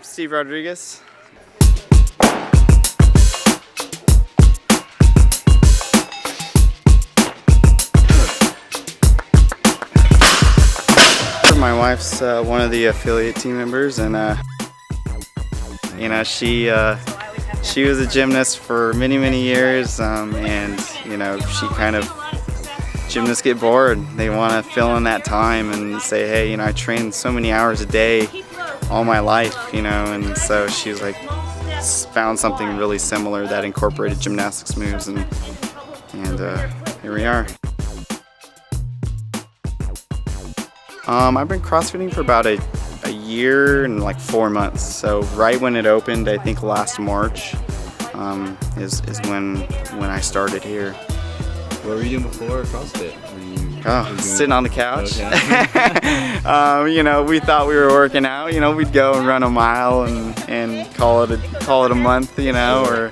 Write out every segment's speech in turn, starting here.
Steve Rodriguez. My wife's one of the affiliate team members, and you know, she was a gymnast for many years, and you know, she kind of, gymnasts get bored. They want to fill in that time and say, hey, you know, I trained so many hours a day all my life, you know, and so she was like, found something really similar that incorporated gymnastics moves, and here we are. I've been CrossFitting for about a year and like 4 months. So right when it opened, I think last March, is when I started here. What were you doing before CrossFit? Sitting on the couch. You know, we thought we were working out. You know, we'd go and run a mile and call it a month. You know,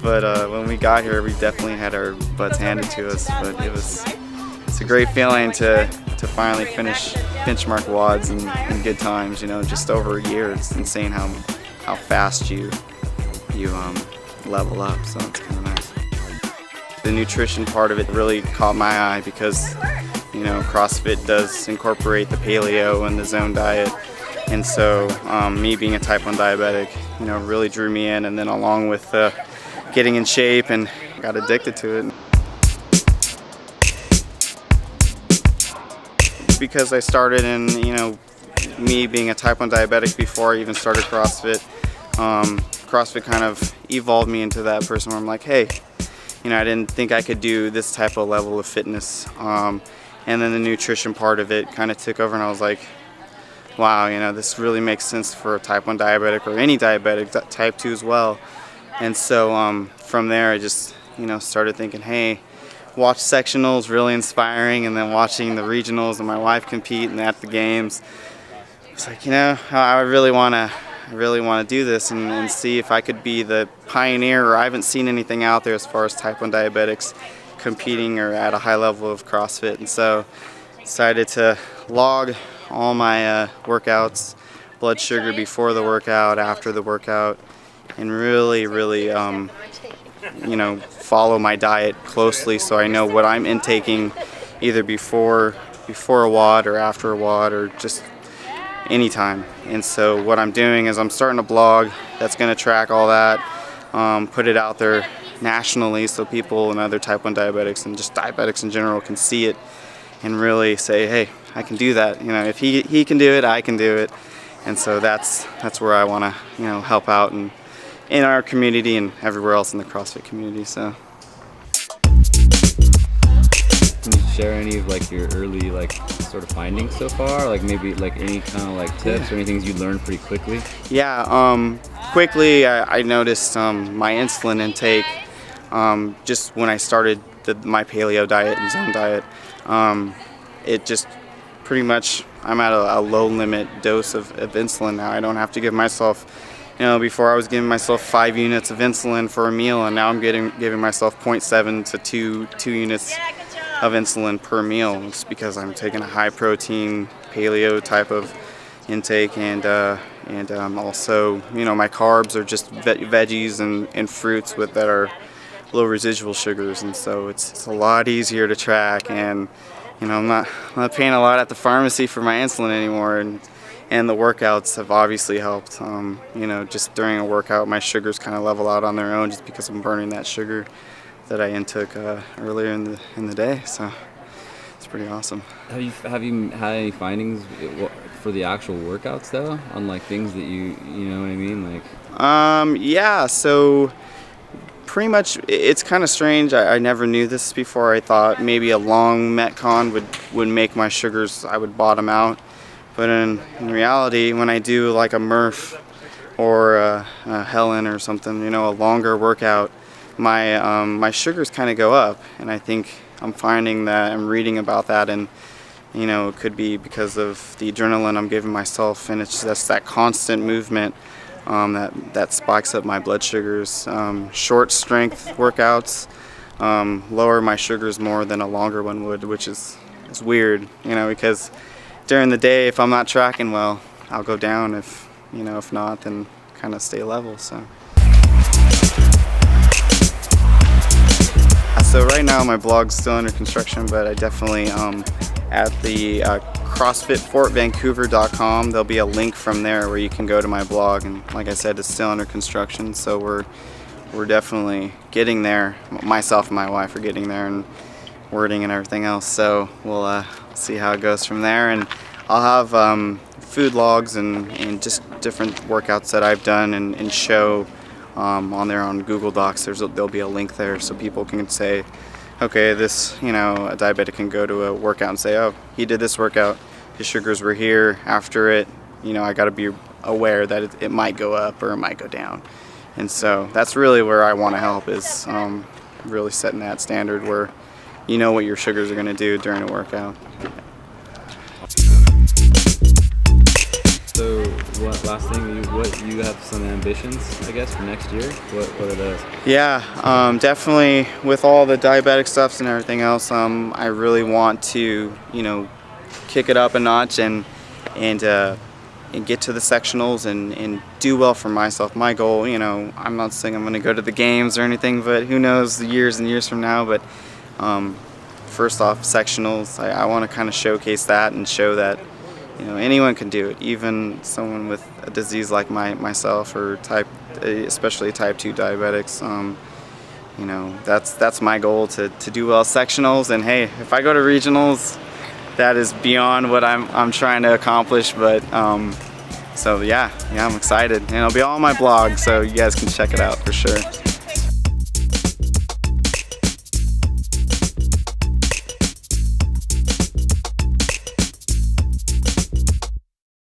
but when we got here, we definitely had our butts handed to us. But it's a great feeling to finally finish benchmark WODs in good times. You know, just over a year. It's insane how fast you level up. So it's kind of nice. The nutrition part of it really caught my eye because, you know, CrossFit does incorporate the paleo and the zone diet, and so me being a type 1 diabetic, you know, really drew me in, and then along with getting in shape, and got addicted to it. Because I started in, you know, me being a type 1 diabetic before I even started CrossFit, CrossFit kind of evolved me into that person where I'm like, hey, you know, I didn't think I could do this type of level of fitness. And then the nutrition part of it kind of took over, and I was like, wow, you know, this really makes sense for a type 1 diabetic or any diabetic, type 2 as well. And so from there, I just, you know, started thinking, hey, watch sectionals, really inspiring, and then watching the regionals and my wife compete and at the games. It's like, you know, I really want to do this and see if I could be the pioneer, or I haven't seen anything out there as far as type 1 diabetics competing or at a high level of CrossFit. And so decided to log all my workouts, blood sugar before the workout, after the workout, and really you know, follow my diet closely so I know what I'm intaking either before a WOD or after a WOD or just anytime. And so what I'm doing is I'm starting a blog that's going to track all that, put it out there nationally so people and other type 1 diabetics and just diabetics in general can see it and really say, hey, I can do that. You know, if he can do it, I can do it. And so that's where I want to, you know, help out and in our community and everywhere else in the CrossFit community. So can you share any of like your early like sort of findings so far, like maybe like any kind of like tips or any things you learned pretty quickly? Yeah, quickly I noticed my insulin intake just when I started my paleo diet and zone diet. It just pretty much, I'm at a low limit dose of insulin now. I don't have to give myself, you know, before I was giving myself 5 units of insulin for a meal, and now I'm giving myself 0.7 to 2 units of insulin per meal. It's because I'm taking a high protein paleo type of intake, and also, you know, my carbs are just veggies and fruits that are low residual sugars, and so it's a lot easier to track. And you know, I'm not paying a lot at the pharmacy for my insulin anymore, and the workouts have obviously helped. You know, just during a workout, my sugars kind of level out on their own just because I'm burning that sugar that I intook earlier in the day. So it's pretty awesome. Have you had any findings for the actual workouts though, on like things that you know what I mean, like? Yeah. So pretty much, it's kind of strange. I never knew this before. I thought maybe a long Metcon would make my sugars, I would bottom out. But in reality, when I do like a Murph or a Helen or something, you know, a longer workout, my sugars kind of go up. And I think I'm finding that I'm reading about that, and you know, it could be because of the adrenaline I'm giving myself, and it's just that constant movement that spikes up my blood sugars. Short strength workouts lower my sugars more than a longer one would, which is weird, you know, because during the day, if I'm not tracking well, I'll go down. If you know, if not, then kind of stay level. So right now my blog's still under construction, but I definitely at the CrossFitFortVancouver.com, there'll be a link from there where you can go to my blog, and like I said, it's still under construction, so we're definitely getting there. Myself and my wife are getting there, and wording and everything else, so we'll see how it goes from there. And I'll have food logs and just different workouts that I've done and show on there on Google Docs. There'll be a link there, so people can say, okay, this, you know, a diabetic can go to a workout and say, oh, he did this workout, his sugars were here. After it, you know, I got to be aware that it might go up or it might go down. And so that's really where I want to help, is really setting that standard where you know what your sugars are going to do during a workout. So, last thing, you have some ambitions, I guess, for next year? What are those? Yeah, definitely with all the diabetic stuff and everything else, I really want to, you know, kick it up a notch and get to the sectionals and do well for myself. My goal, you know, I'm not saying I'm going to go to the games or anything, but who knows, years and years from now. But first off, sectionals, I want to kind of showcase that and show that, you know, anyone can do it, even someone with a disease like myself, or especially type 2 diabetics. You know, that's my goal, to do well sectionals. And hey, if I go to regionals, that is beyond what I'm trying to accomplish. But so yeah, I'm excited, and it'll be all on my blog, so you guys can check it out for sure.